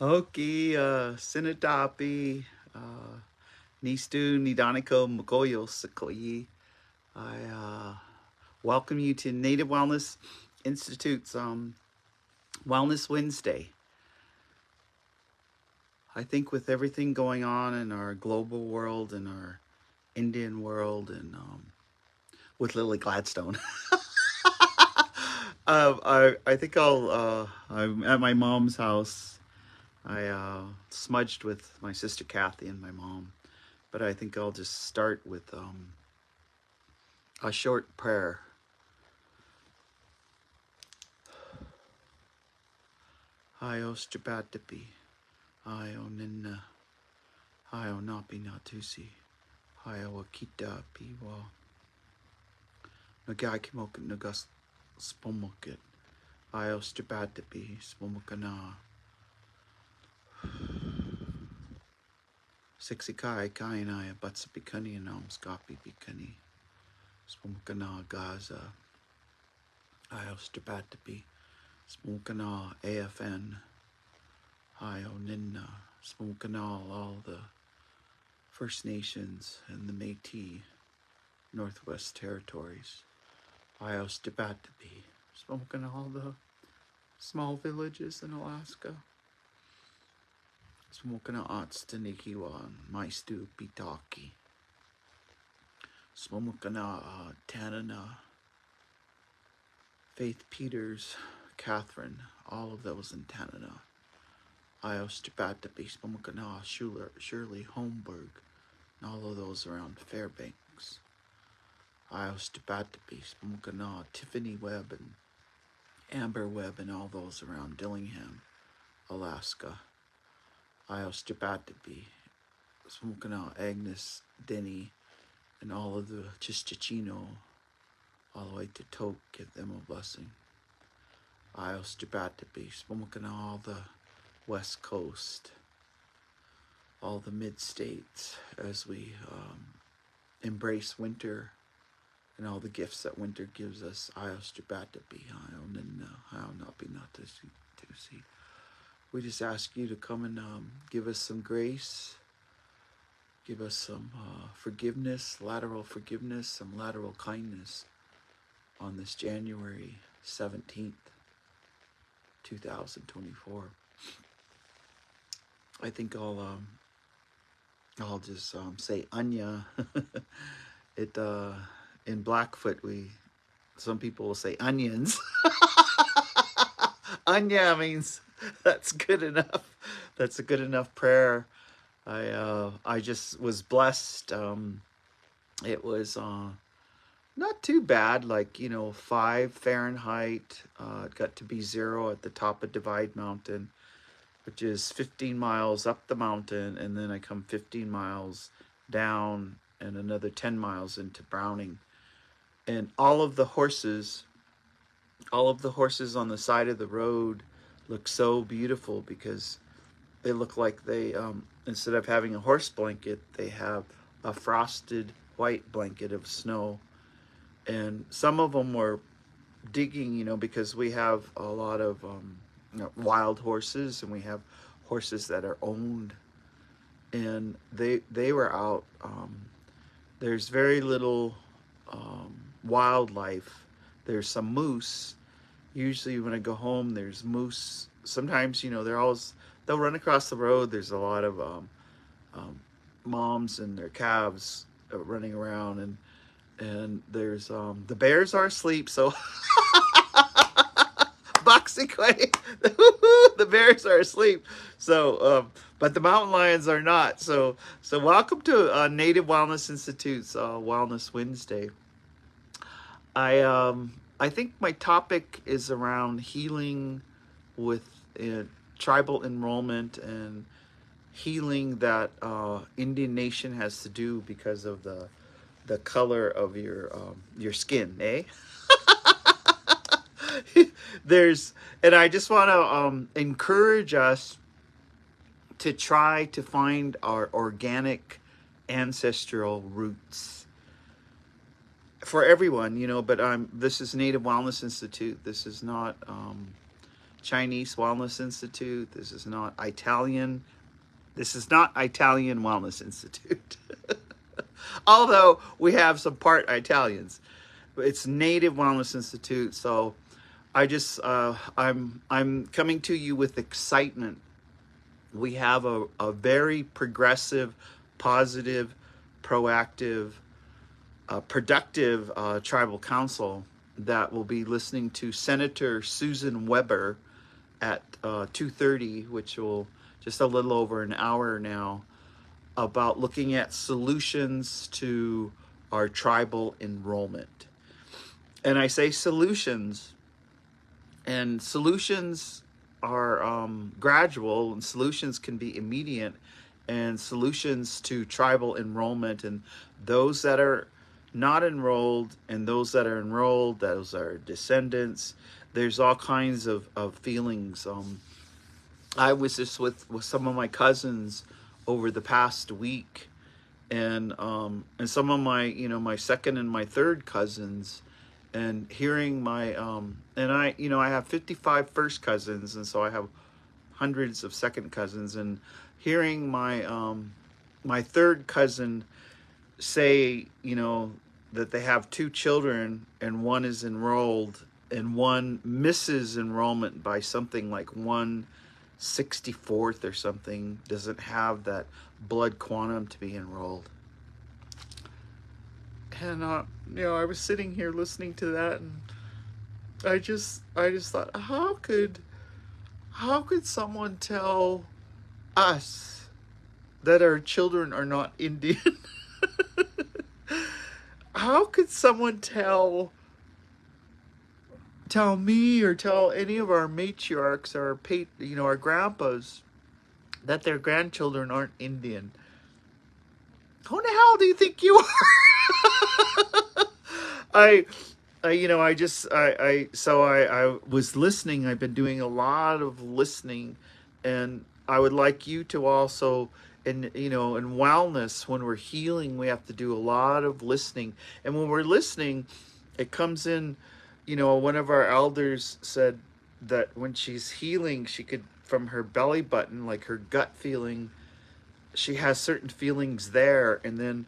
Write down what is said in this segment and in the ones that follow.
Okay, Sinatapi, Nistu Nidaniko Mukoyo Sakoyi. I welcome you to Native Wellness Institute's Wellness Wednesday. I think with everything going on in our global world and our Indian world and with Lily Gladstone, I think I'm at my mom's house. I smudged with my sister Kathy and my mom. But I think I'll just start with a short prayer. Hayo Strabatapi, Hayo Ninna, Hayo Napi Natusi, Hayo Akita Piwa, Nagakimoka Nagas Spomokit, Hayo Strabatapi, Spomokana, Sixikai Kainaya Batsapikani and Omskapi Pikani, Spomokana Gaza, Hayo Strabatapi, Spomokana AFN, Hayo Ninna, Spomokana, all the First Nations and the Métis Northwest Territories, Ios Tibatapi, smoking all the small villages in Alaska, smoking Atstanikiwa, Maistu Pitaki, smoking Tanana, Faith Peters, Catherine, all of those in Tanana, Ios Tibatapi, smoking Shirley Holmberg, and all of those around Fairbanks. Ios Tibatapi, Spumukana, Tiffany Webb and Amber Webb and all those around Dillingham, Alaska. Ios Tibatapi, Spumukana, Agnes, Denny, and all of the Chistichino, all the way to Toke, give them a blessing. Ios Tibatapi, Spumukana, all the West Coast, all the mid-states, as we embrace winter and all the gifts that winter gives us. Ios Jabatapi, Napi Natasi. We just ask you to come and give us some grace, give us some forgiveness, lateral forgiveness, some lateral kindness on this January 17th, 2024. I think I'll just say Anya. It in Blackfoot some people will say onions. Anya means that's good enough. That's a good enough prayer. I just was blessed. It was not too bad, like 5 Fahrenheit. It got to be 0 at the top of Divide Mountain, which is 15 miles up the mountain, and then I come 15 miles down and another 10 miles into Browning. And all of the horses on the side of the road look so beautiful because they look like they, instead of having a horse blanket, they have a frosted white blanket of snow. And some of them were digging, because we have a lot of wild horses, and we have horses that are owned, and they were out. There's very little wildlife. There's some moose. Usually when I go home, there's moose. Sometimes they'll run across the road. There's a lot of moms and their calves running around, and there's the bears are asleep, so Boxy the bears are asleep. So, but the mountain lions are not. So welcome to Native Wellness Institute's Wellness Wednesday. I think my topic is around healing with tribal enrollment and healing that Indian Nation has to do because of the color of your skin, eh? And I just want to encourage us to try to find our organic ancestral roots for everyone, but this is Native Wellness Institute. This is not Chinese Wellness Institute. This is not Italian. This is not Italian Wellness Institute. Although we have some part Italians. It's Native Wellness Institute. So I'm coming to you with excitement. We have a very progressive, positive, proactive, productive tribal council that will be listening to Senator Susan Weber at 2:30, which will just a little over an hour now, about looking at solutions to our tribal enrollment. And I say solutions, and solutions are gradual, and solutions can be immediate, and solutions to tribal enrollment, and those that are not enrolled and those that are enrolled, those are descendants. There's all kinds of feelings. I was just with some of my cousins over the past week, and some of my my second and my third cousins, and hearing my and I have 55 first cousins, and so I have hundreds of second cousins, and hearing my my third cousin say that they have two children and one is enrolled and one misses enrollment by something like 1/64 or something, doesn't have that blood quantum to be enrolled. And I was sitting here listening to that, and I just thought, how could someone tell us that our children are not Indian? How could someone tell me or tell any of our matriarchs, our grandpas, that their grandchildren aren't Indian? Who the hell do you think you are? I was listening. I've been doing a lot of listening, and I would like you to also, in wellness, when we're healing, we have to do a lot of listening. And when we're listening, it comes in, one of our elders said that when she's healing, she could, from her belly button, like her gut feeling, she has certain feelings there. And then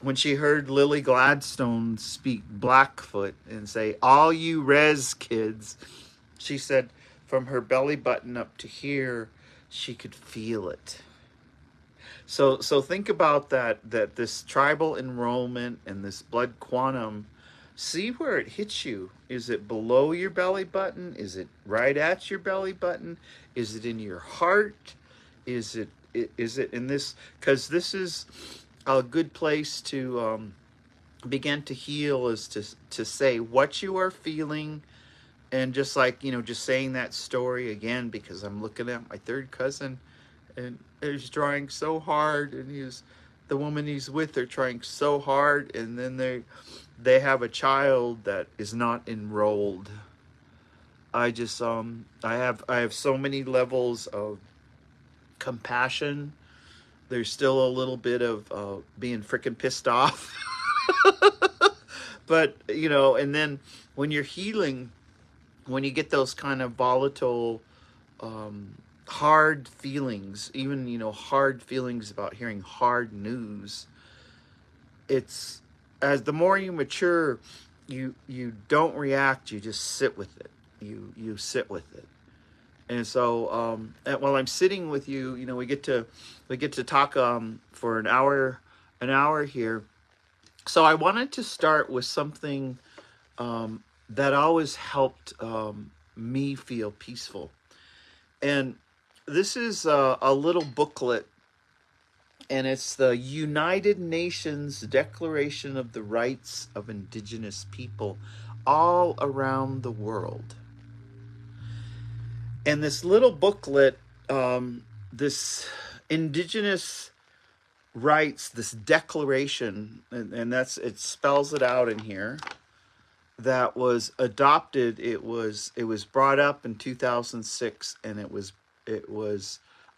when she heard Lily Gladstone speak Blackfoot and say, "All you res kids," she said from her belly button up to here, she could feel it. So think about that this tribal enrollment and this blood quantum, see where it hits you. Is it below your belly button? Is it right at your belly button? Is it in your heart? Is it in this? Because this is a good place to begin to heal, is to say what you are feeling. And just like, just saying that story again, because I'm looking at my third cousin, and he's trying so hard, and the woman he's with, they're trying so hard, and then they have a child that is not enrolled. I have so many levels of compassion. There's still a little bit of being freaking pissed off. But, and then when you're healing, when you get those kind of volatile, hard feelings, even, hard feelings about hearing hard news, it's, as the more you mature, you don't react, you just sit with it. You sit with it. And so while I'm sitting with you, we get to talk for an hour here. So I wanted to start with something that always helped me feel peaceful. And this is a little booklet, and it's the United Nations Declaration of the Rights of Indigenous People all around the world. And this little booklet, this Indigenous rights, this declaration, and it spells it out in here, that was adopted. It was brought up in 2006, and it was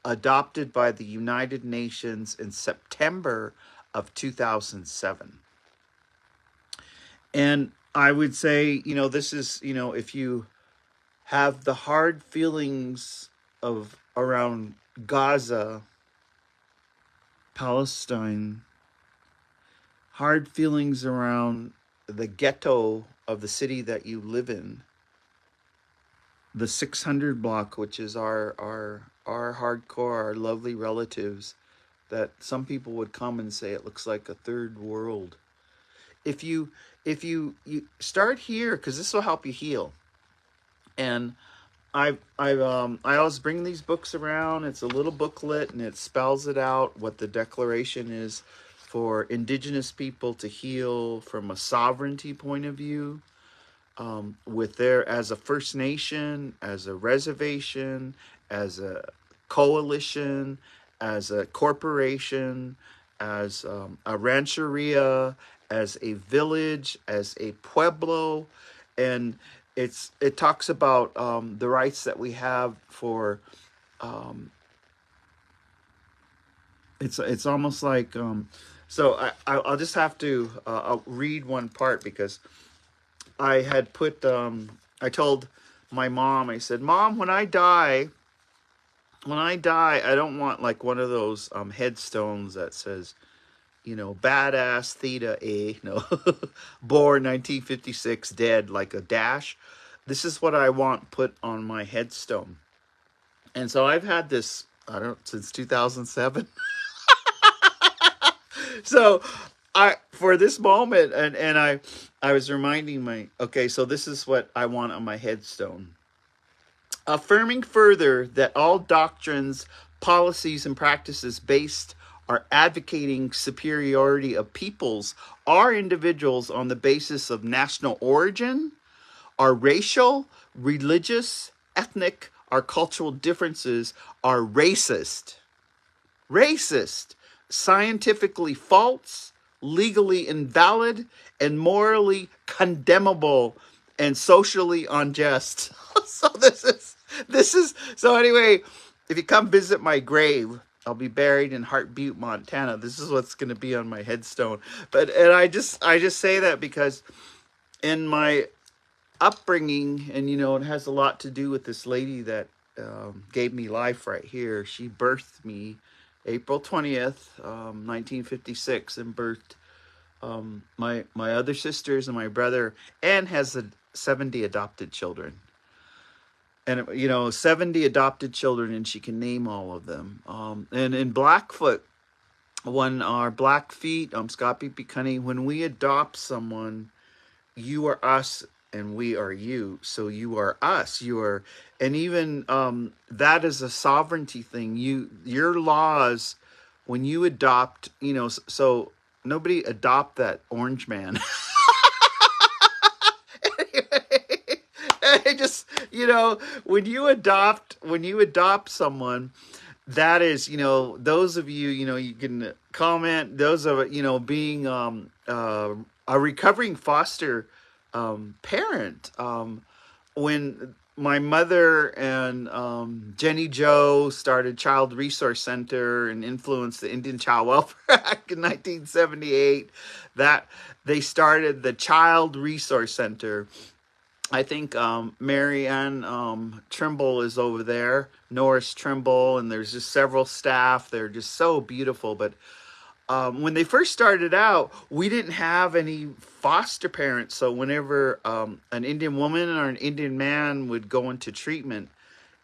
adopted by the United Nations in September of 2007. And I would say, this is, if you have the hard feelings of around Gaza, Palestine, hard feelings around the ghetto of the city that you live in, the 600 block, which is our hardcore, our lovely relatives, that some people would come and say it looks like a third world. If you you start here, because this will help you heal. And I always bring these books around. It's a little booklet and it spells it out what the declaration is for indigenous people to heal from a sovereignty point of view, with their, as a First Nation, as a reservation, as a coalition, as a corporation, as a rancheria, as a village, as a pueblo. And it talks about the rights that we have for, it's almost like, so I'll just have to I'll read one part, because I had put, I told my mom, I said, Mom, when I die, I don't want like one of those headstones that says, badass Theta A, no, born 1956, dead, like a dash. This is what I want put on my headstone. And so I've had this, I don't, since 2007. So for this moment, and I was reminding okay, so this is what I want on my headstone. Affirming further that all doctrines, policies, and practices based are advocating superiority of peoples or individuals on the basis of national origin, our racial, religious, ethnic, or cultural differences are racist, scientifically false, legally invalid, and morally condemnable, and socially unjust. So so anyway, if you come visit my grave, I'll be buried in Heart Butte, Montana. This is what's going to be on my headstone. And I just say that because in my upbringing, and it has a lot to do with this lady that gave me life right here. She birthed me April 20th, 1956, and birthed my other sisters and my brother, and has 70 adopted children. And 70 adopted children, and she can name all of them. And in Blackfoot, when our Blackfeet, Scott Cunny, when we adopt someone, you are us and we are you. So you are us. You are, and even that is a sovereignty thing. Your laws, when you adopt, so nobody adopt that orange man. I just, when you adopt someone, that is, those of you, you can comment, those of, being a recovering foster parent. When my mother and Jenny Joe started Child Resource Center and influenced the Indian Child Welfare Act in 1978, that they started the Child Resource Center. I think Mary Ann Trimble is over there, Norris Trimble, and there's just several staff. They're just so beautiful. But when they first started out, we didn't have any foster parents. So whenever an Indian woman or an Indian man would go into treatment,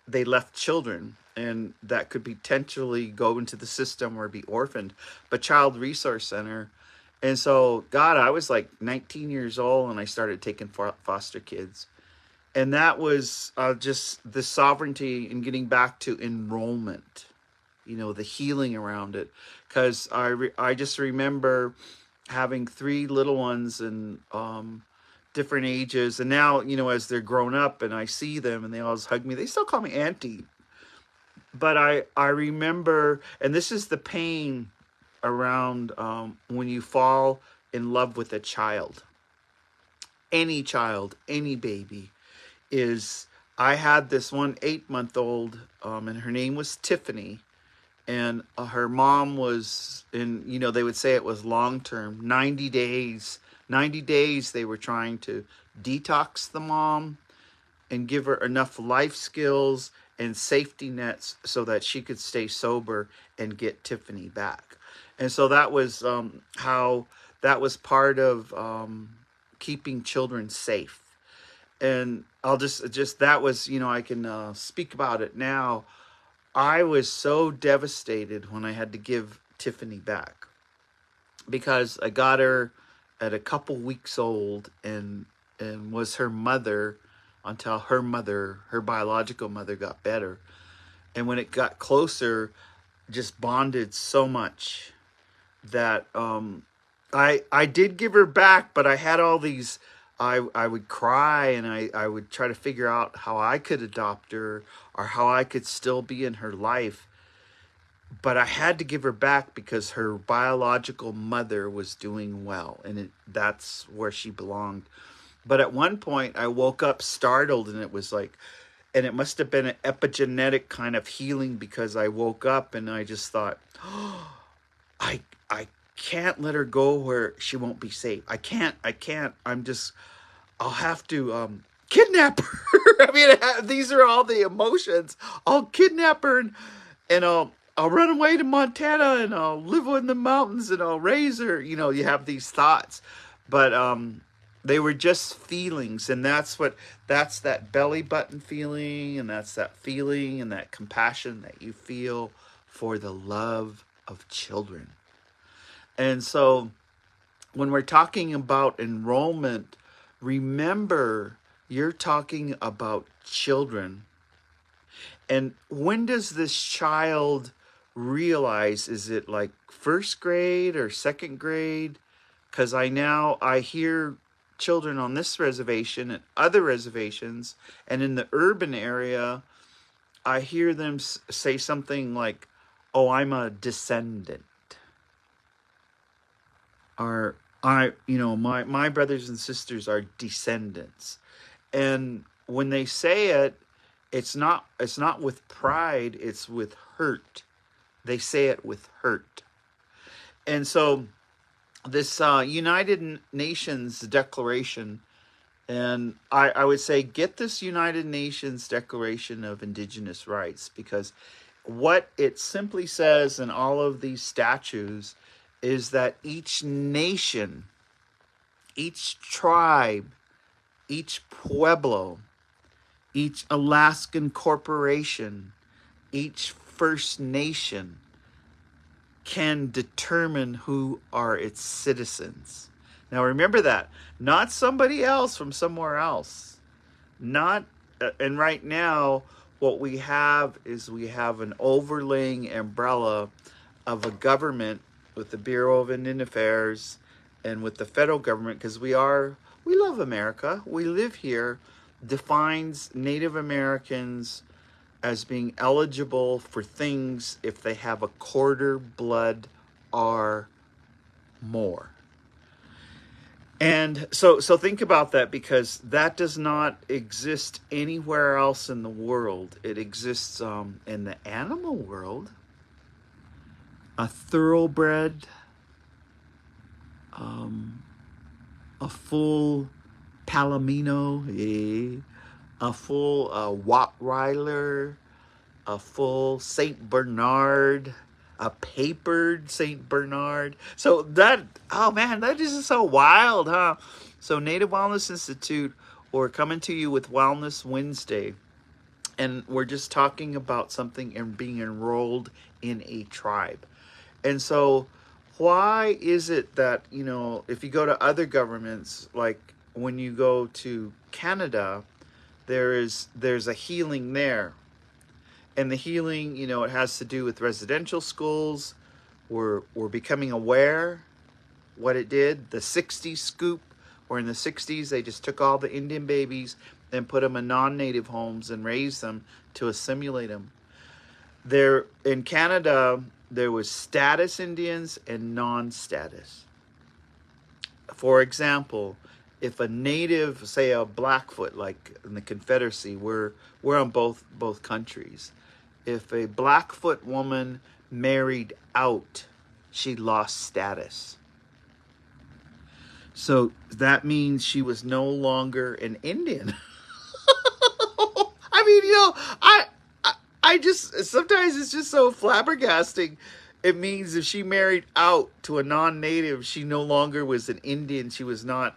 they left children, and that could potentially go into the system or be orphaned. But Child Resource Center. And so, God, I was like 19 years old and I started taking foster kids. And that was just the sovereignty and getting back to enrollment, the healing around it. Because I just remember having 3 little ones and different ages. And now, as they're grown up and I see them and they always hug me, they still call me auntie. But I remember, and this is the pain around when you fall in love with a child, any baby, is I had this one 8-month-old, and her name was Tiffany, and her mom was in, they would say it was long-term, 90 days they were trying to detox the mom, and give her enough life skills and safety nets so that she could stay sober and get Tiffany back. And so that was how that was part of keeping children safe. And I'll just that was, I can speak about it now. I was so devastated when I had to give Tiffany back because I got her at a couple weeks old and was her mother until her biological mother got better. And when it got closer, just bonded so much that I did give her back, but I had all these. I would cry and I would try to figure out how I could adopt her or how I could still be in her life. But I had to give her back because her biological mother was doing well, and that's where she belonged. But at one point, I woke up startled, and it was like, and it must have been an epigenetic kind of healing because I woke up and I just thought, oh, I can't let her go where she won't be safe. I can't. I'll have to kidnap her. I mean, these are all the emotions. I'll kidnap her and I'll run away to Montana and I'll live in the mountains and I'll raise her. You have these thoughts, but they were just feelings, and that's that belly button feeling, and that's that feeling and that compassion that you feel for the love of children. And so when we're talking about enrollment, remember you're talking about children. And when does this child realize, is it like first grade or second grade? Because I hear children on this reservation and other reservations, and in the urban area, I hear them say something like, oh, I'm a descendant. Or my brothers and sisters are descendants. And when they say it, it's not with pride, it's with hurt. They say it with hurt. And so this United Nations Declaration, and I would say get this United Nations Declaration of Indigenous Rights, because what it simply says in all of these statutes is that each nation, each tribe, each pueblo, each Alaskan corporation, each First Nation can determine who are its citizens. Now remember that. Not somebody else from somewhere else. And right now, what we have is we have an overlaying umbrella of a government with the Bureau of Indian Affairs and with the federal government, because we love America, we live here, defines Native Americans as being eligible for things if they have a quarter blood or more. And so think about that, because that does not exist anywhere else in the world. It exists in the animal world. A thoroughbred, a full Palomino, a full Rottweiler, a full Saint Bernard, a papered Saint Bernard. So that is just so wild, huh? So Native Wellness Institute, we're coming to you with Wellness Wednesday, and we're just talking about something and being enrolled in a tribe. And so why is it that, if you go to other governments, like when you go to Canada, there's a healing there. And the healing, it has to do with residential schools. We're becoming aware what it did. The 60s scoop, where in the 60s they just took all the Indian babies and put them in non-native homes and raised them to assimilate them. There in Canada, there was status Indians and non-status. For example, if a native, say a Blackfoot, like in the Confederacy, we're on both countries. If a Blackfoot woman married out, she lost status. So that means she was no longer an Indian. mean, I just, sometimes it's just so flabbergasting. It means if she married out to a non-native, she no longer was an Indian. She was not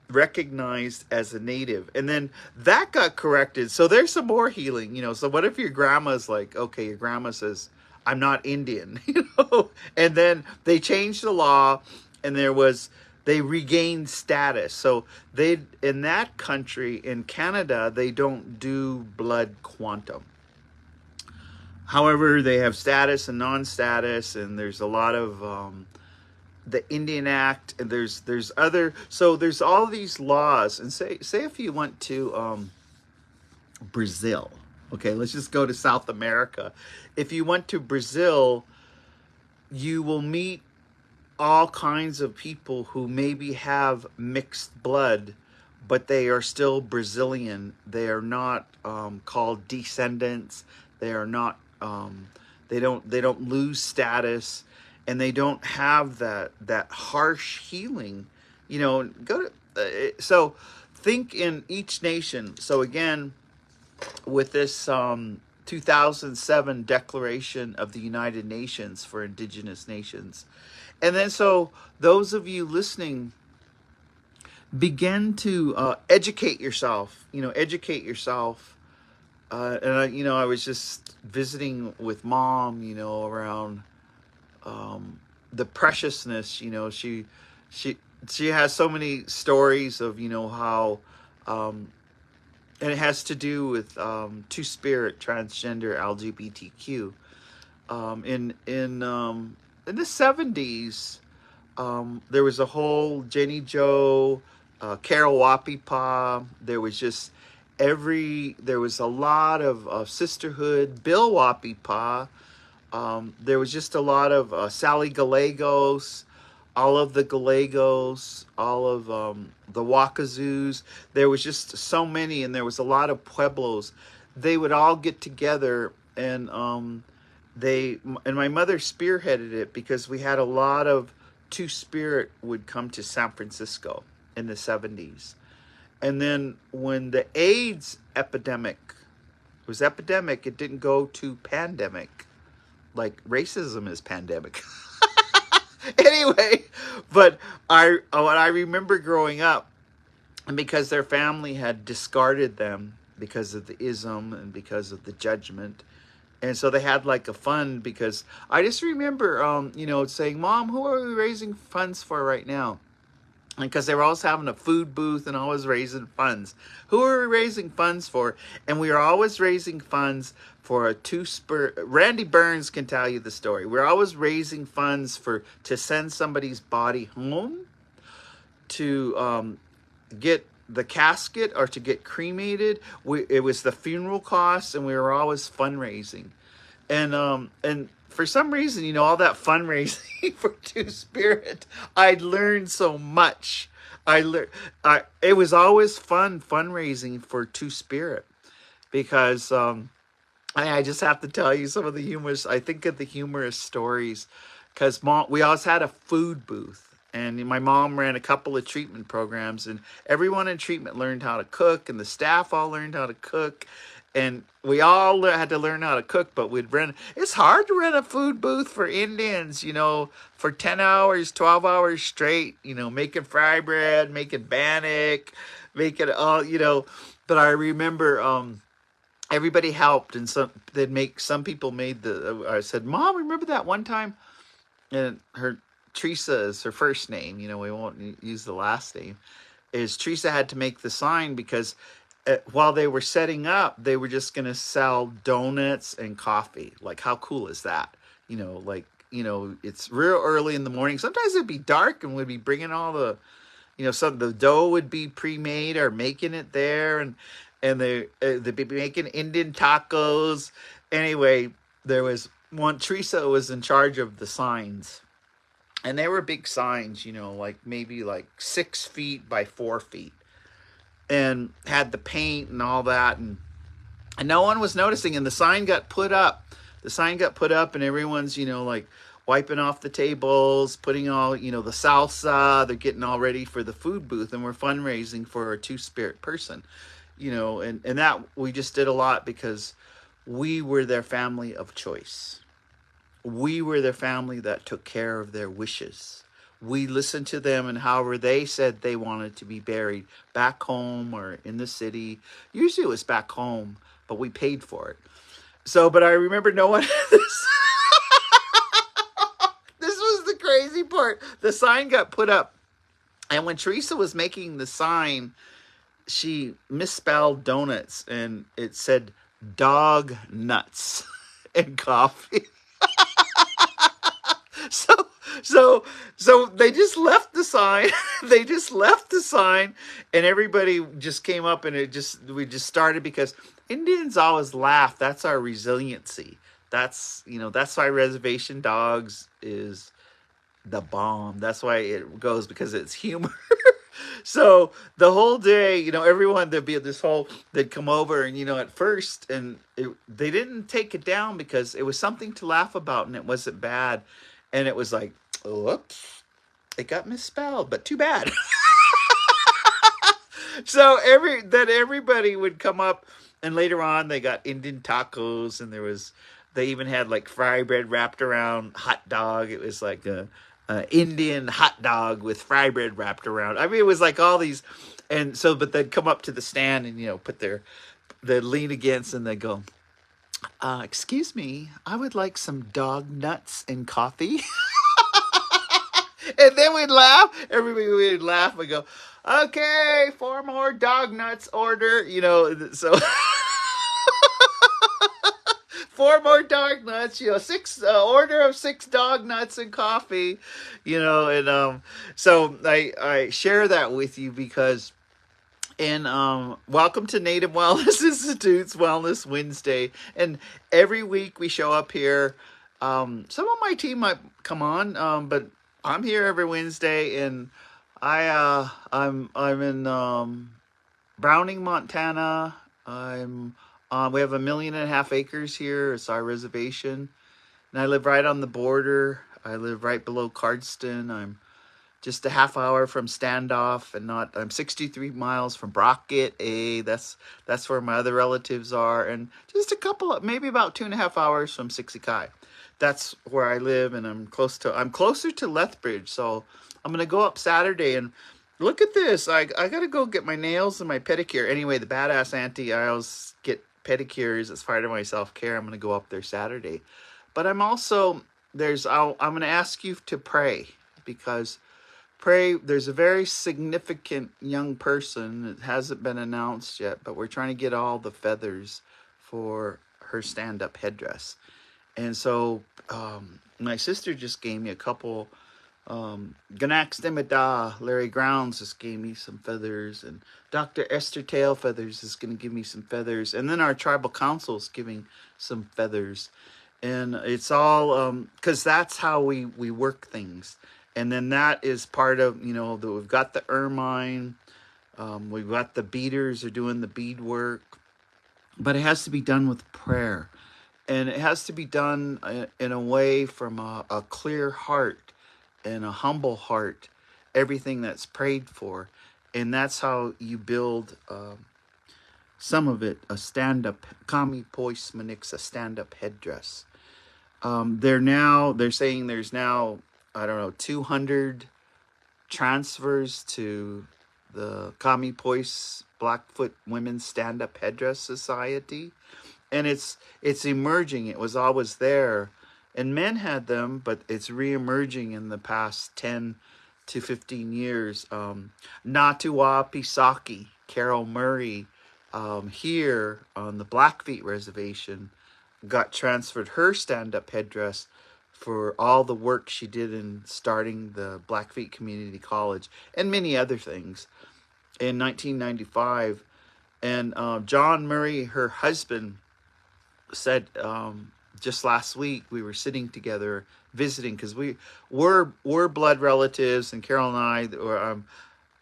recognized as a native. And then that got corrected. So there's some more healing, So what if your grandma's like, okay, your grandma says, I'm not Indian, And then they changed the law and they regained status. So they, in that country, in Canada, they don't do blood quantum. However, they have status and non-status, and there's a lot of the Indian Act, and there's other. So there's all these laws, and say if you went to Brazil, okay, let's just go to South America. If you went to Brazil, you will meet all kinds of people who maybe have mixed blood, but they are still Brazilian. They are not called descendants. They are not. They don't lose status, and they don't have that harsh healing. So think in each nation. So again, with this 2007 Declaration of the United Nations for Indigenous Nations. And then so those of you listening, begin to educate yourself, educate yourself. I was just visiting with Mom, around the preciousness, she has so many stories of, how, and it has to do with two-spirit, transgender, LGBTQ. In the 70s, there was a whole Jenny Jo, Carol Wapipa. There was just there was a lot of sisterhood. Bill Wapipa. There was just a lot of Sally Gallegos, all of the Gallegos, all of the Wakazoos. There was just so many, and there was a lot of pueblos. They would all get together, and my mother spearheaded it because we had a lot of Two-Spirit would come to San Francisco in the 70s. And then when the AIDS epidemic was epidemic, it didn't go to pandemic. Like racism is pandemic. Anyway, but what I remember growing up, and because their family had discarded them because of the ism and because of the judgment, and so they had like a fund, because I just remember, saying, Mom, who are we raising funds for right now? And because they were always having a food booth and always raising funds. Who are we raising funds for? And we are always raising funds for a Two-Spirit. Randy Burns can tell you the story. We're always raising funds to send somebody's body home, to get the casket, or to get cremated. It was the funeral costs, and we were always fundraising. And for some reason, all that fundraising for Two-Spirit, I'd learned so much. It was always fun fundraising for Two-Spirit, because I just have to tell you some of the humorous. I think of the humorous stories, because we always had a food booth, and my mom ran a couple of treatment programs, and everyone in treatment learned how to cook, and the staff all learned how to cook. And we all had to learn how to cook, but it's hard to run a food booth for Indians, for 10 hours, 12 hours straight, making fry bread, making bannock, making all, But I remember everybody helped, and some people made I said, Mom, remember that one time? And Teresa is her first name, we won't use the last name, is Teresa had to make the sign, because while they were setting up, they were just going to sell donuts and coffee. Like, how cool is that? It's real early in the morning. Sometimes it'd be dark, and we'd be bringing all the, some the dough would be pre-made or making it there. And they'd be making Indian tacos. Anyway, there was one, Teresa was in charge of the signs. And they were big signs, maybe 6 feet by 4 feet. And had the paint and all that, and no one was noticing, and the sign got put up, and everyone's wiping off the tables, putting all the salsa, they're getting all ready for the food booth, and we're fundraising for a Two-Spirit person. and that we just did a lot because we were their family of choice. We were their family that took care of their wishes. We listened to them and however they said they wanted to be buried, back home or in the city. Usually it was back home, but we paid for it. So, but I remember no one this. This was the crazy part. The sign got put up, and when Teresa was making the sign, she misspelled donuts, and it said dog nuts and coffee. So so they just left the sign. They just left the sign, and everybody just came up, and we just started because Indians always laugh. That's our resiliency. That's why reservation dogs is the bomb. That's why it goes, because it's humor. So the whole day, everyone, there'd be this whole, they'd come over, and at first, and they didn't take it down because it was something to laugh about, and it wasn't bad, and it was like, whoops, it got misspelled, but too bad. So everybody would come up, and later on they got Indian tacos, and they even had like fry bread wrapped around hot dog. It was like a Indian hot dog with fry bread wrapped around. I mean, it was like all these, and so, but they'd come up to the stand and put they'd lean against, and they'd go, excuse me, I would like some dog nuts and coffee. And then we'd laugh. Everybody would laugh and go, okay, 4 more dog nuts order. So 4 more dog nuts. 6 order of 6 dog nuts and coffee. And so I share that with you because. And welcome to Native Wellness Institute's Wellness Wednesday. And every week we show up here. Some of my team might come on, but I'm here every Wednesday, and I'm in Browning, Montana. We have 1.5 million acres here. It's our reservation, and I live right on the border. I live right below Cardston. I'm just a half hour from Standoff, and I'm 63 miles from Brockett. That's where my other relatives are, and just maybe about 2.5 hours from Sixikai. That's where I live, and I'm closer to Lethbridge, so I'm gonna go up Saturday. And look at this. I gotta go get my nails and my pedicure. Anyway, the badass auntie, I always get pedicures as part of my self-care. I'm gonna go up there Saturday, but I'm also I'm gonna ask you to pray, because there's a very significant young person. It hasn't been announced yet, but we're trying to get all the feathers for her stand-up headdress. And so my sister just gave me a couple. Ganax Demida, Larry Grounds just gave me some feathers, and Dr. Esther Tail Feathers is going to give me some feathers, and then our tribal council is giving some feathers. And it's all because that's how we work things. And then that is part of, we've got the ermine, we've got the beaders are doing the bead work, but it has to be done with prayer. And it has to be done in a way from a clear heart and a humble heart, everything that's prayed for. And that's how you build some of it, a stand-up, Kami Pois Manix, a stand-up headdress. They're saying there's now, I don't know, 200 transfers to the Kami Pois Blackfoot Women's Stand-Up Headdress Society. And it's emerging. It was always there, and men had them, but it's re-emerging in the past 10 to 15 years. Natua Pisaki, Carol Murray, here on the Blackfeet Reservation, got transferred her stand-up headdress for all the work she did in starting the Blackfeet Community College and many other things in 1995. And John Murray, her husband, said just last week we were sitting together visiting, because we're blood relatives, and Carol and I are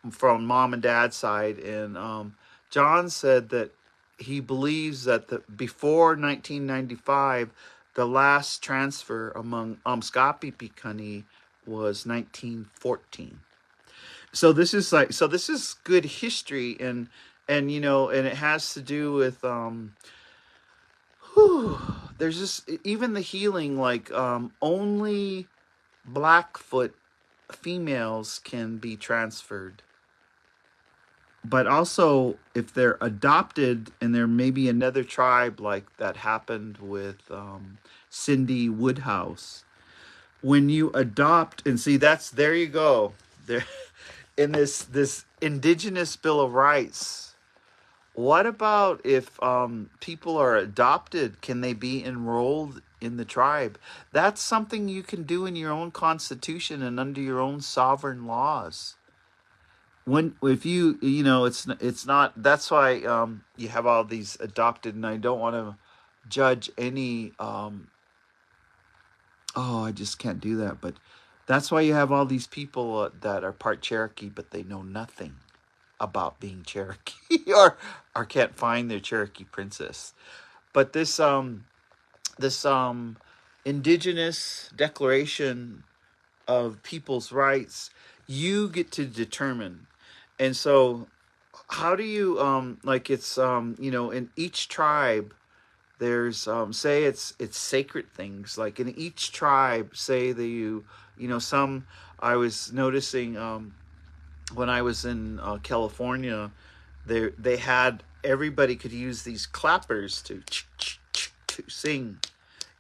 from mom and dad's side. And John said that he believes that before 1995, the last transfer among Amskapi Pikani was 1914. So this is good history, and And and it has to do with whew, there's just even the healing, like only Blackfoot females can be transferred. But also, if they're adopted, and there may be another tribe like that happened with Cindy Woodhouse. When you adopt, and see, that's there you go. There in this Indigenous Bill of Rights. What about if people are adopted? Can they be enrolled in the tribe? That's something you can do in your own constitution and under your own sovereign laws. When if it's not. That's why you have all these adopted, and I don't want to judge any. Oh, I just can't do that. But that's why you have all these people that are part Cherokee, but they know nothing about being Cherokee or can't find their Cherokee princess. But this Indigenous Declaration of People's Rights, you get to determine. And so how do you like it's in each tribe there's say it's sacred things, like in each tribe, say that some I was noticing when I was in California, they had everybody could use these clappers to sing,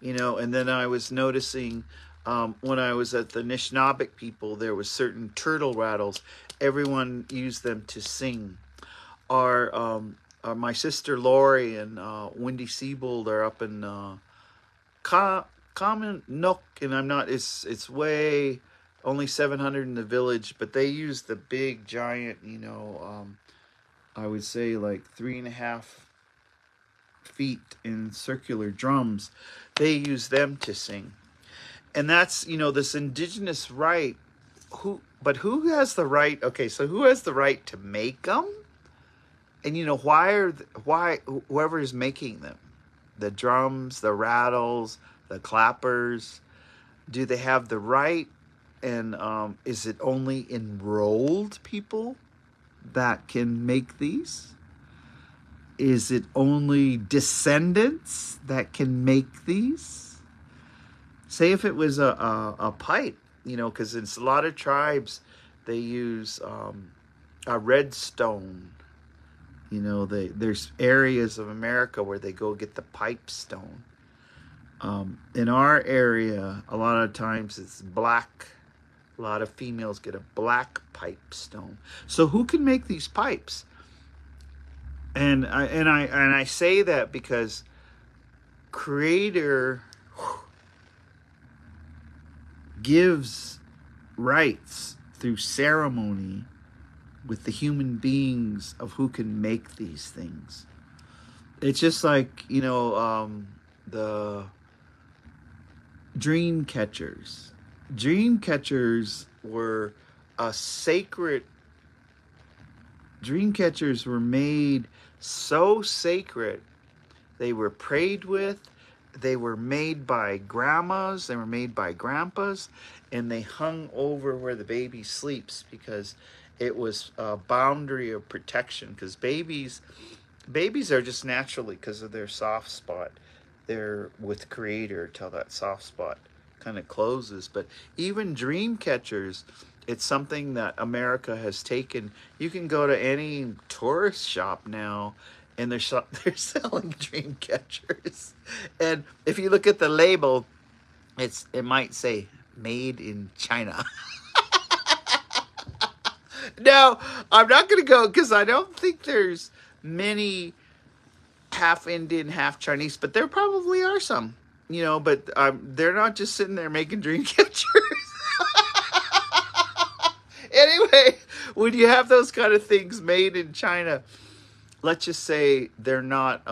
and then I was noticing when I was at the Anishinaabeg people, there was certain turtle rattles. Everyone used them to sing. My sister Lori and Wendy Siebold are up in Common Nook, and I'm not. It's way only 700 in the village, but they use the big giant. I would say like 3.5 feet in circular drums. They use them to sing, and that's this indigenous right. Who has the right? Okay, so who has the right to make them? And why whoever is making them, the drums, the rattles, the clappers, do they have the right? And is it only enrolled people that can make these? Is it only descendants that can make these? Say if it was a pipe, because in a lot of tribes they use a redstone. There's areas of America where they go get the pipe stone. In our area, a lot of times it's black. A lot of females get a black pipe stone. So who can make these pipes? And I say that because Creator gives rights through ceremony with the human beings of who can make these things. It's just like, the dream catchers. Dream catchers were dream catchers were made so sacred. They were prayed with. They were made by grandmas. They were made by grandpas. And they hung over where the baby sleeps because it was a boundary of protection. Because babies are just naturally, because of their soft spot, they're with Creator till that soft spot kind of closes. But even dream catchers, it's something that America has taken. You can go to any tourist shop now, and they're selling dream catchers. And if you look at the label, it might say made in China. Now, I'm not going to go because I don't think there's many half Indian, half Chinese, but there probably are some, but they're not just sitting there making dream catchers. Anyway, when you have those kind of things made in China, let's just say they're not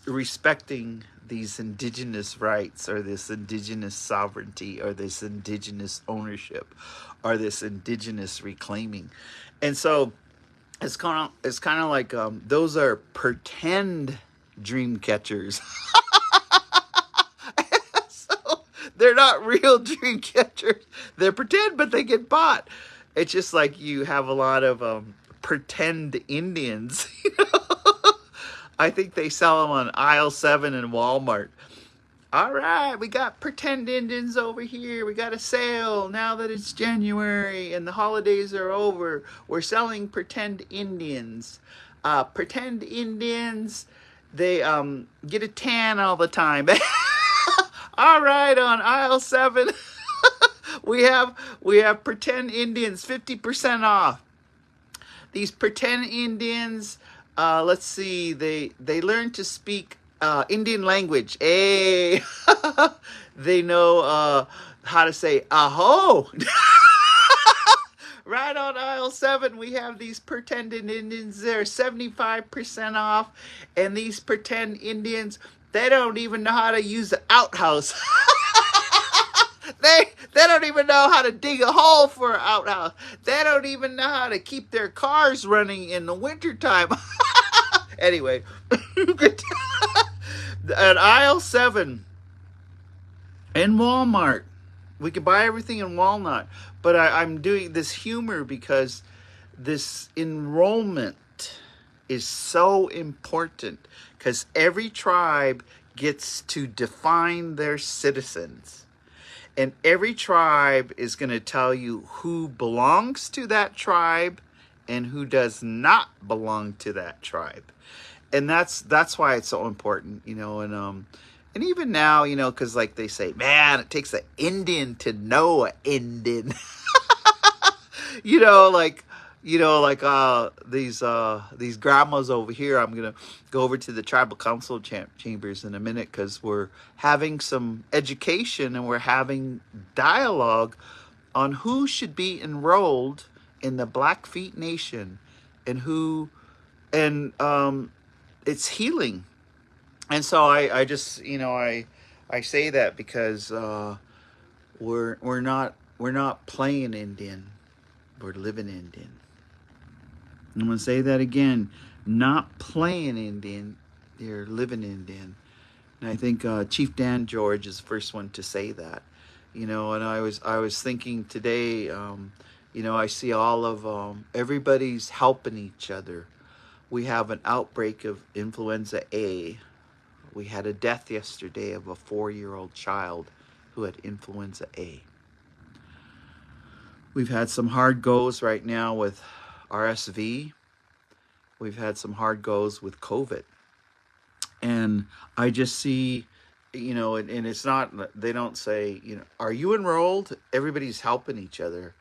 respecting these indigenous rights or this indigenous sovereignty or this indigenous ownership or this indigenous reclaiming. And so it's kind of like those are pretend dream catchers. So they're not real dream catchers. They're pretend, but they get bought. It's just like you have a lot of pretend Indians. I think they sell them on aisle 7 in Walmart. All right, we got pretend Indians over here. We got a sale now that it's January and the holidays are over. We're selling pretend Indians. Pretend Indians, they get a tan all the time. All right, on aisle 7, we have pretend Indians 50% off. These pretend Indians, let's see, they learn to speak Indian language. Hey, they know how to say aho. Right on aisle 7, we have these pretended Indians. They're 75% off. And these pretend Indians, they don't even know how to use an outhouse. They don't even know how to dig a hole for an outhouse. They don't even know how to keep their cars running in the wintertime. Anyway, at aisle 7 in Walmart, we can buy everything in Walmart. But I'm doing this humor because this enrollment is so important, because every tribe gets to define their citizens. And every tribe is going to tell you who belongs to that tribe and who does not belong to that tribe. And that's why it's so important, and even now, because like they say, man, it takes an Indian to know an Indian. These grandmas over here. I'm gonna go over to the tribal council chambers in a minute, because we're having some education and we're having dialogue on who should be enrolled in the Blackfeet Nation, and it's healing. And so I just I say that because we're not playing Indian, we're living Indian. I'm gonna say that again: not playing Indian, you're living Indian. And I think Chief Dan George is the first one to say that. And I was thinking today, I see all of everybody's helping each other. We have an outbreak of influenza A. We had a death yesterday of a 4-year-old child who had influenza A. We've had some hard goes right now with RSV. We've had some hard goes with COVID. And I just see, and it's not, they don't say, are you enrolled? Everybody's helping each other.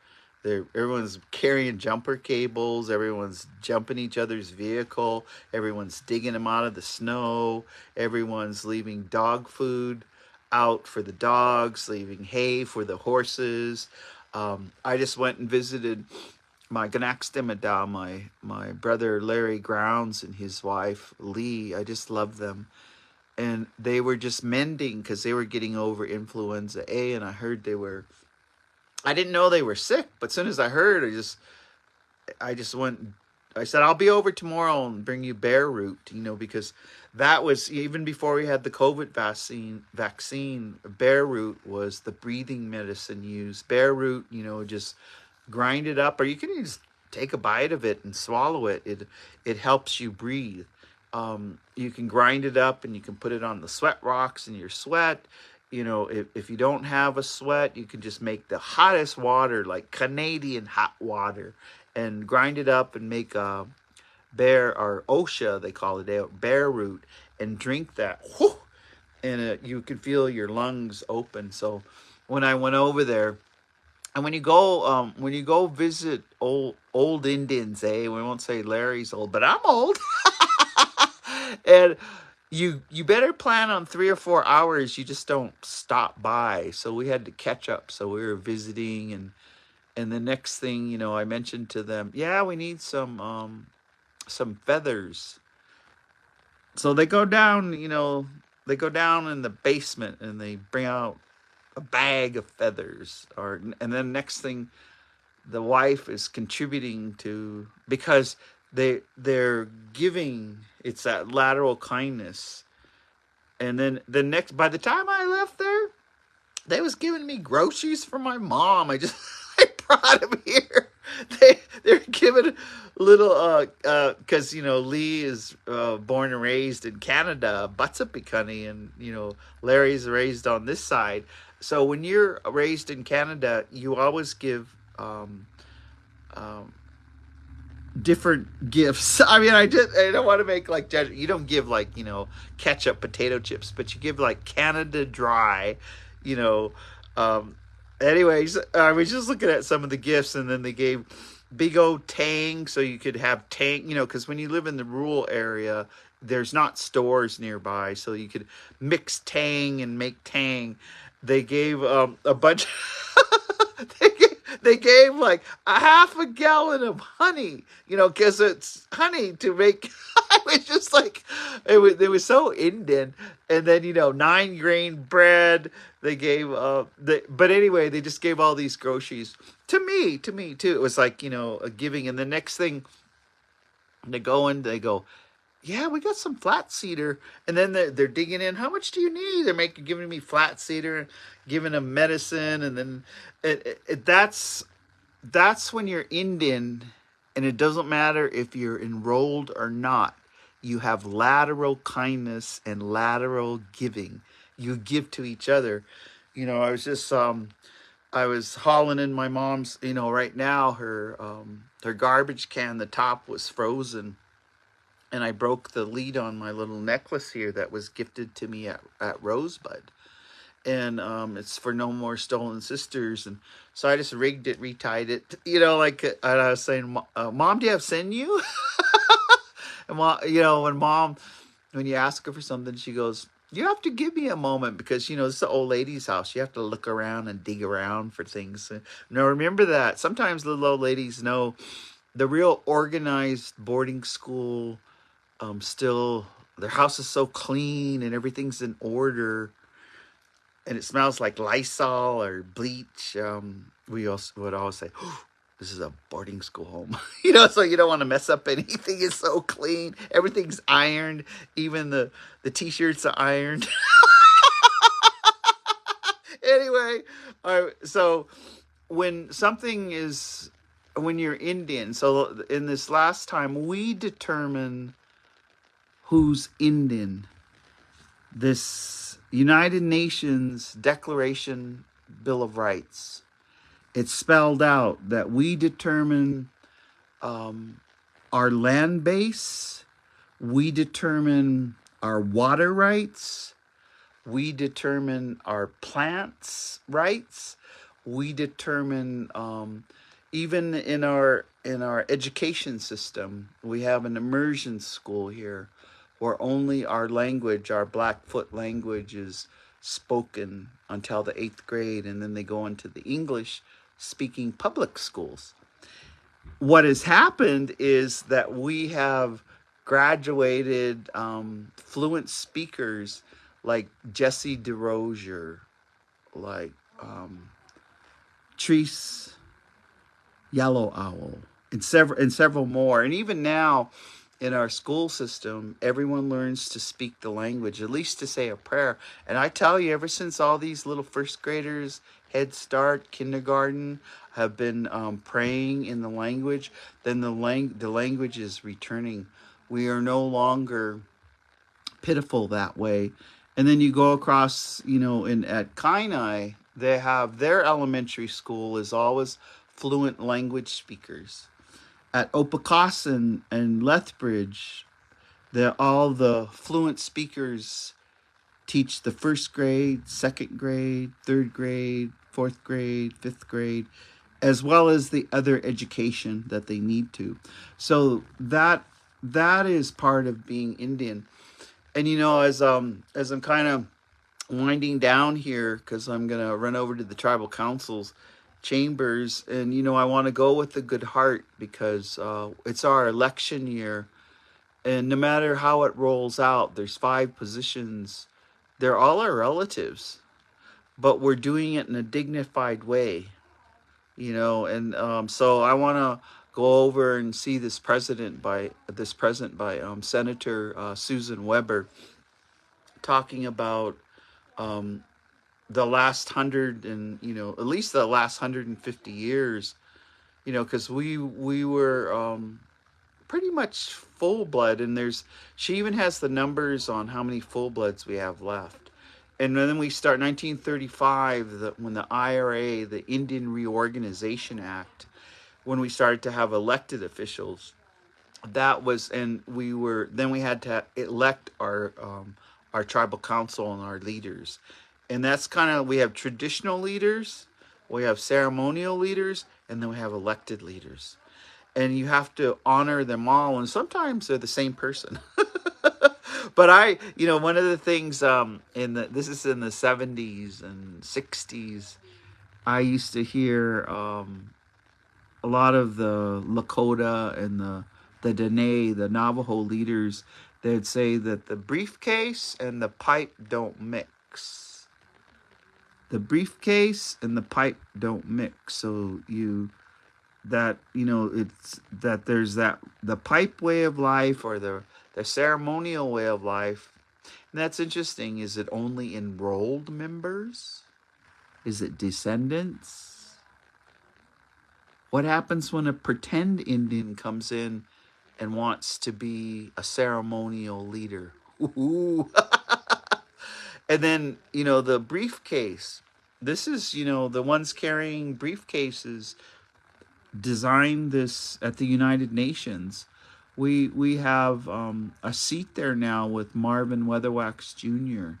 Everyone's carrying jumper cables. Everyone's jumping each other's vehicle. Everyone's digging them out of the snow. Everyone's leaving dog food out for the dogs, leaving hay for the horses. I just went and visited my Ganaxtimada, my brother Larry Grounds and his wife Lee. I just love them. And they were just mending because they were getting over influenza A, and I heard I didn't know they were sick, but as soon as I heard, I just went, I said, I'll be over tomorrow and bring you bear root, because that was, even before we had the COVID vaccine, bear root was the breathing medicine used. Bear root, just grind it up, or you can just take a bite of it and swallow it. It helps you breathe. You can grind it up and you can put it on the sweat rocks in your sweat. If you don't have a sweat, you can just make the hottest water, like Canadian hot water, and grind it up and make a bear, or OSHA, they call it, bear root, and drink that. Whew, and you can feel your lungs open. So when I went over there, and when you go visit old Indians, we won't say Larry's old, but I'm old. And you better plan on 3 or 4 hours. You just don't stop by. So we had to catch up. So we were visiting, and the next thing, I mentioned to them, yeah, we need some feathers. So they go down, in the basement and they bring out a bag of feathers, and then next thing, the wife is contributing to, because they're giving, it's that lateral kindness. And then by the time I left there, they was giving me groceries for my mom. I brought them here. They're giving little because Lee is born and raised in Canada, Butsapikani, and Larry's raised on this side. So when you're raised in Canada, you always give um, different gifts. I mean, I don't want to make like judgment. You don't give like ketchup, potato chips, but you give like Canada Dry, you know. Um, anyways, I was just looking at some of the gifts, and then they gave Big O Tang, so you could have Tang, because when you live in the rural area, there's not stores nearby, so you could mix Tang and make Tang. They gave a bunch. They gave like a half a gallon of honey, because it's honey to make. I was just like, it was so Indian. And then 9 grain bread. They gave but anyway, they just gave all these groceries to me too. It was like a giving, and the next thing they go in, they go, yeah, we got some flat cedar, and then they're digging in. How much do you need? They're giving me flat cedar, giving them medicine, and then that's when you're Indian, and it doesn't matter if you're enrolled or not. You have lateral kindness and lateral giving. You give to each other. I was just I was hauling in my mom's. Right now her garbage can, the top was frozen, and I broke the lead on my little necklace here that was gifted to me at Rosebud. And it's for No More Stolen Sisters. And so I just rigged it, retied it, and I was saying, Mom, do you have sinew? And mom, when you ask her for something, she goes, you have to give me a moment, because this is an old lady's house. You have to look around and dig around for things. Now remember that sometimes little old ladies know the real organized boarding school. Still, their house is so clean and everything's in order, and it smells like Lysol or bleach. We also would always say, oh, this is a boarding school home. So you don't want to mess up anything. It's so clean. Everything's ironed. Even the t-shirts are ironed. Anyway, so when you're Indian, so in this last time, we determine who's Indian. This United Nations Declaration Bill of Rights, it's spelled out that we determine our land base, we determine our water rights, we determine our plants rights, we determine even in our education system. We have an immersion school here where only our language, our Blackfoot language, is spoken until the 8th grade, and then they go into the English speaking public schools. What has happened is that we have graduated fluent speakers like Jesse DeRozier, like Treese Yellow Owl, and several more. And even now in our school system, everyone learns to speak the language, at least to say a prayer. And I tell you, ever since all these little first graders, Head Start, kindergarten, have been praying in the language, then the language is returning. We are no longer pitiful that way. And then you go across, at Kainai, they have their elementary school is always fluent language speakers. At Opakossin and Lethbridge, all the fluent speakers teach the first grade, second grade, third grade, fourth grade, fifth grade, as well as the other education that they need to. So that is part of being Indian. And as I'm kind of winding down here, because I'm gonna run over to the tribal councils chambers, and I want to go with a good heart, because it's our election year, and no matter how it rolls out, there's 5 positions. They're all our relatives, but we're doing it in a dignified way, and so I want to go over and see this present by Senator Susan Weber, talking about the last 100 and at least the last 150 years, because we were pretty much full blood, and she even has the numbers on how many full bloods we have left. And then we start 1935, when the IRA, the Indian Reorganization Act, when we started to have elected officials. That was, and we had to elect our tribal council and our leaders. And that's kind of, we have traditional leaders, we have ceremonial leaders, and then we have elected leaders. And you have to honor them all, and sometimes they're the same person. But one of the things, this is in the 70s and 60s, I used to hear a lot of the Lakota and the Dene, the Navajo leaders, they'd say that the briefcase and the pipe don't mix. The briefcase and the pipe don't mix. So it's that there's the pipe way of life, or the ceremonial way of life. And that's interesting. Is it only enrolled members? Is it descendants? What happens when a pretend Indian comes in and wants to be a ceremonial leader? Ooh. And then, the briefcase. This is, the ones carrying briefcases designed this at the United Nations. We have a seat there now with Marvin Weatherwax Jr.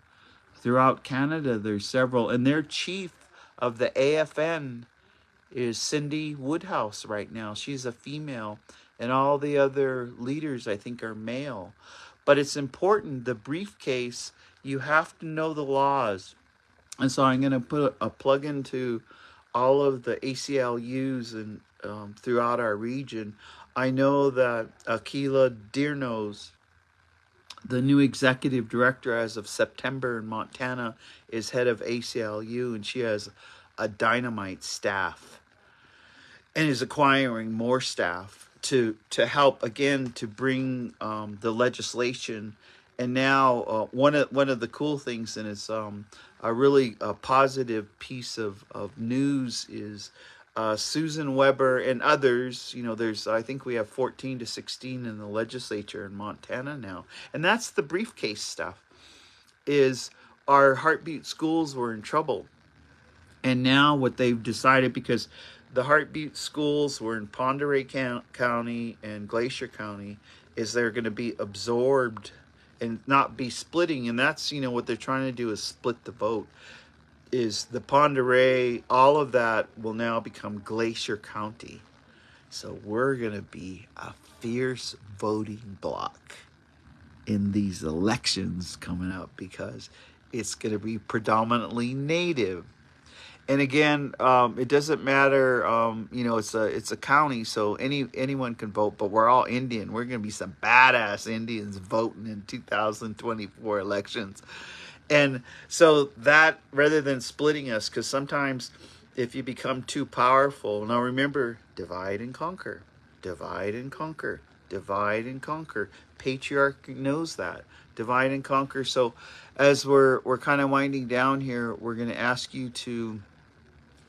Throughout Canada, there's several, and their chief of the AFN is Cindy Woodhouse right now. She's a female, and all the other leaders, I think, are male. But it's important, the briefcase, you have to know the laws. And so I'm going to put a plug into all of the ACLUs and throughout our region. I know that Akila Deernose, the new executive director as of September in Montana, is head of ACLU, and she has a dynamite staff and is acquiring more staff to help, again, to bring the legislation. And now one of the cool things, and it's a really positive piece of news, is Susan Weber and others. I think we have 14 to 16 in the legislature in Montana now. And that's the briefcase stuff, is our Heartbeat schools were in trouble. And now what they've decided, because the Heartbeat schools were in Pend Oreille County and Glacier County, is they're going to be absorbed and not be splitting. And that's, what they're trying to do is split the vote. Is the Pend Oreille, all of that will now become Glacier County. So we're going to be a fierce voting block in these elections coming up, because it's going to be predominantly Native. And again, it doesn't matter. It's a county, so anyone can vote. But we're all Indian. We're going to be some badass Indians voting in 2024 elections. And so that, rather than splitting us, because sometimes if you become too powerful, now remember, divide and conquer, divide and conquer, divide and conquer. Patriarchy knows that. Divide and conquer. So as we're kind of winding down here, we're going to ask you to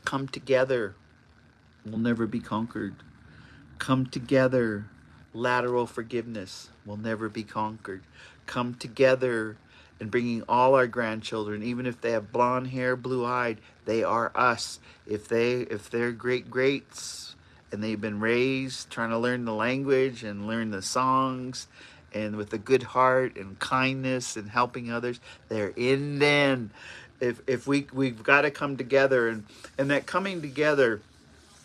come together. We'll never be conquered. Come together. Lateral forgiveness will never be conquered. Come together, and bringing all our grandchildren, even if they have blonde hair, blue-eyed, they are us. If they're great-greats and they've been raised trying to learn the language and learn the songs, and with a good heart and kindness and helping others, they're Indian. If we've got to come together, and that coming together,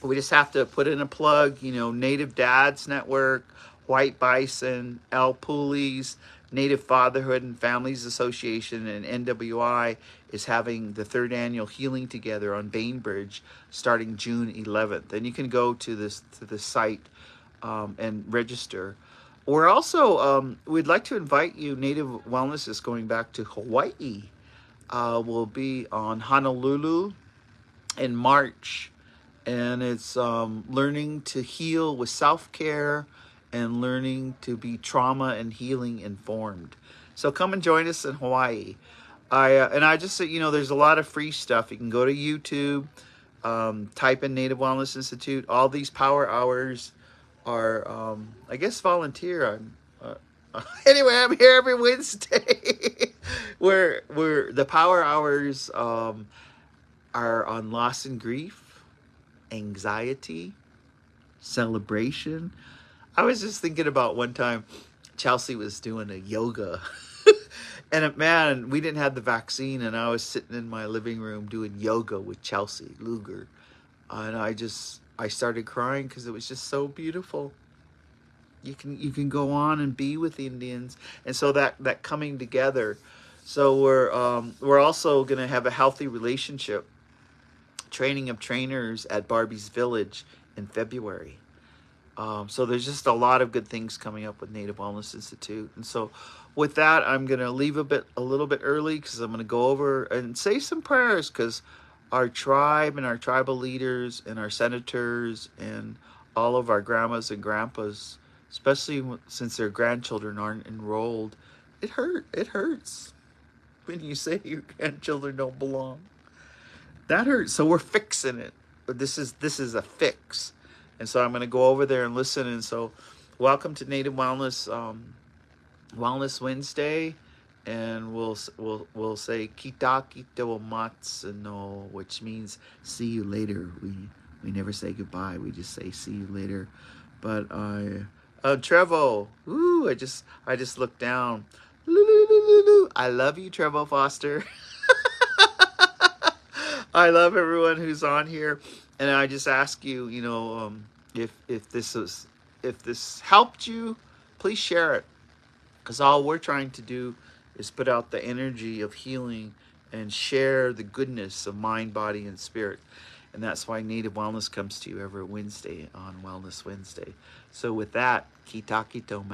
we just have to put in a plug, Native Dads Network, White Bison, El Poolies, Native Fatherhood and Families Association, and NWI is having the 3rd annual Healing Together on Bainbridge starting June 11th. And you can go to the site and register. We're also, we'd like to invite you. Native Wellness is going back to Hawaii. We'll be on Honolulu in March. And it's learning to heal with self-care and learning to be trauma and healing informed. So come and join us in Hawaii. I just say, there's a lot of free stuff. You can go to YouTube, type in Native Wellness Institute. All these power hours our I guess volunteer. Anyway, I'm here every Wednesday. Where the power hours are on loss and grief, anxiety, celebration. I was just thinking about one time Chelsea was doing a yoga. And man, we didn't have the vaccine, and I was sitting in my living room doing yoga with Chelsea Luger, and I started crying because it was just so beautiful. You can go on and be with Indians, and so that coming together. So we're also gonna have a healthy relationship training of trainers at Barbie's Village in February. So there's just a lot of good things coming up with Native Wellness Institute. And so with that, I'm going to leave a little bit early because I'm going to go over and say some prayers because our tribe and our tribal leaders and our senators and all of our grandmas and grandpas, especially since their grandchildren aren't enrolled, it hurts when you say your grandchildren don't belong. That hurts. So we're fixing it. This is a fix. And so I'm going to go over there and listen. And so welcome to Native Wellness Wellness Wednesday, and we'll say kita kita matsano, which means see you later. We never say goodbye. We just say see you later. But Trevo, ooh, I just looked down. I love you, Trevo Foster. I love everyone who's on here, and I just ask you, if this helped you, please share it, because all we're trying to do is put out the energy of healing and share the goodness of mind, body, and spirit, and that's why Native Wellness comes to you every Wednesday on Wellness Wednesday. So with that, kitakito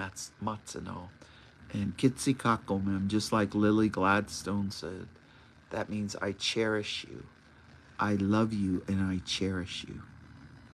matsano and kitsikakomem, just like Lily Gladstone said, that means I cherish you. I love you and I cherish you.